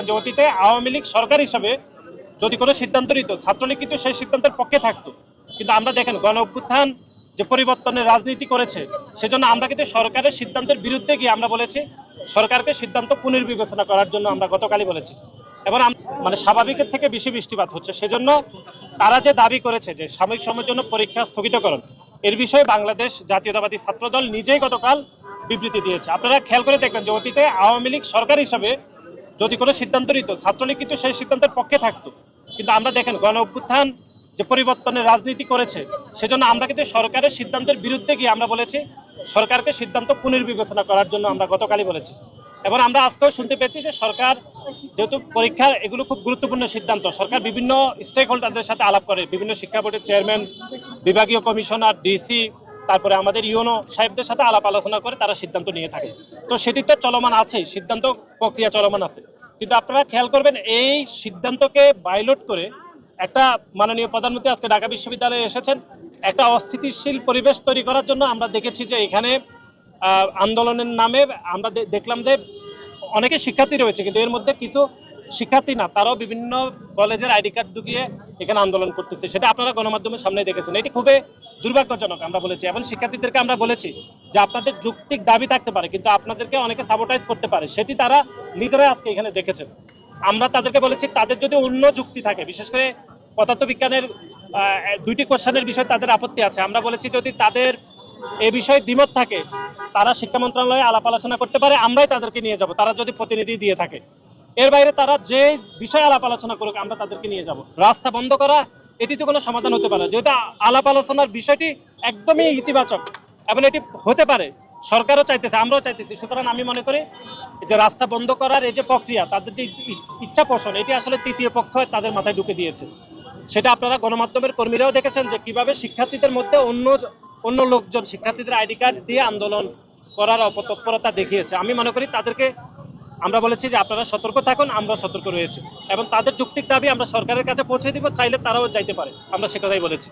দেখবেন যে অতীতে আওয়ামী লীগ সরকার হিসাবে যদি কোনো সিদ্ধান্ত নিত, ছাত্রলীগ কিন্তু সেই সিদ্ধান্তের পক্ষে থাকতো। কিন্তু আমরা দেখেন গণ অভ্যুত্থান যে পরিবর্তনের রাজনীতি করেছে, সেজন্য আমরা কিন্তু সরকারের সিদ্ধান্তের বিরুদ্ধে গিয়ে আমরা বলেছি সরকারকে সিদ্ধান্ত পুনর্বিবেচনা করার জন্য আমরা গতকালই বলেছি। এবং মানে স্বাভাবিকের থেকে বেশি বৃষ্টিপাত হচ্ছে, সেজন্য তারা যে দাবি করেছে যে সাময়িক সময়ের জন্য পরীক্ষা স্থগিতকরণ, এর বিষয়ে বাংলাদেশ জাতীয়তাবাদী ছাত্রদল নিজেই গতকাল বিবৃতি দিয়েছে। আপনারা খেয়াল করে দেখবেন যে অতীতে আওয়ামী লীগ সরকার হিসাবে যদি কোনো সিদ্ধান্ত নিত, ছাত্রলীগ কিন্তু সেই সিদ্ধান্তের পক্ষে থাকতো। কিন্তু আমরা দেখেন গণ অভ্যুত্থান যে পরিবর্তনের রাজনীতি করেছে, সেজন্য আমরা কিন্তু সরকারের সিদ্ধান্তের বিরুদ্ধে গিয়ে আমরা বলেছি সরকারকে সিদ্ধান্ত পুনর্বিবেচনা করার জন্য আমরা গতকালই বলেছি। এবং আমরা আজকেও শুনতে পেয়েছি যে সরকার যেহেতু পরীক্ষার এগুলো খুব গুরুত্বপূর্ণ সিদ্ধান্ত, সরকার বিভিন্ন স্টেক হোল্ডারদের সাথে আলাপ করে, বিভিন্ন শিক্ষা বোর্ডের চেয়ারম্যান, বিভাগীয় কমিশনার, ডিসি, তারপরে আমাদের ইউনো সাহেবদের সাথে আলাপ আলোচনা করে তারা সিদ্ধান্ত নিয়ে থাকে। তো সেটি তো চলমান আছেই, সিদ্ধান্ত প্রক্রিয়া চলমান আছে। কিন্তু আপনারা খেয়াল করবেন এই সিদ্ধান্তকে বাইলট করে একটা মাননীয় প্রধানমন্ত্রী আজকে ঢাকা বিশ্ববিদ্যালয়ে এসেছেন একটা অস্থিতিশীল পরিবেশ তৈরি করার জন্য। আমরা দেখেছি যে এখানে আন্দোলনের নামে আমরা দেখলাম যে অনেকে শিক্ষার্থী রয়েছে, কিন্তু এর মধ্যে কিছু শিক্ষার্থী না, তারাও বিভিন্ন কলেজের আইডি কার্ড ঢুকিয়ে এখানে আন্দোলন করতেছে। সেটা আপনারা গণমাধ্যমের সামনে দেখেছেন। এটি খুবই দুর্ভাগ্যজনক আমরা বলেছি, এবং শিক্ষার্থীদেরকে আমরা বলেছি যে আপনাদের যৌক্তিক দাবি থাকতে পারে, কিন্তু আপনাদেরকে অনেকে সাবোটাইজ করতে পারে, সেটি তারা নিজেরাই আজকে এখানে দেখেছেন। আমরা তাদেরকে বলেছি তাদের যদি অন্য যুক্তি থাকে, বিশেষ করে পদার্থবিজ্ঞানের দুইটি কোশ্চেনের বিষয়ে তাদের আপত্তি আছে, আমরা বলেছি যদি তাদের এ বিষয়ে দ্বিমত থাকে তারা শিক্ষা মন্ত্রণালয়ে আলাপ আলোচনা করতে পারে, আমরাই তাদেরকে নিয়ে যাব, তারা যদি প্রতিনিধি দিয়ে থাকে। এর বাইরে তারা যে বিষয়ে আলাপ আলোচনা করুক আমরা তাদেরকে নিয়ে যাব। রাস্তা বন্ধ করা এটি তো কোনো সমাধান হতে পারে, যেহেতু আলাপ আলোচনার বিষয়টি একদমই ইতিবাচক এবং এটি হতে পারে, সরকারও চাইতেছে, আমরাও চাইতেছি। সুতরাং আমি মনে করি যে রাস্তা বন্ধ করার এই যে প্রক্রিয়া, তাদের যে ইচ্ছা পোষণ, এটি আসলে তৃতীয় পক্ষ তাদের মাথায় ঢুকে দিয়েছে। সেটা আপনারা গণমাধ্যমের কর্মীরাও দেখেছেন যে কিভাবে শিক্ষার্থীদের মধ্যে অন্য লোকজন শিক্ষার্থীদের আইডি কার্ড দিয়ে আন্দোলন করার অপতৎপরতা দেখিয়েছে। আমি মনে করি তাদেরকে আমরা বলেছি যে আপনারা সতর্ক থাকুন, আমরা সতর্ক রয়েছি, এবং তাদের যৌক্তিক দাবি আমরা সরকারের কাছে পৌঁছে দিব, চাইলে তারাও যাইতে পারে, আমরা সে কথাই বলেছি।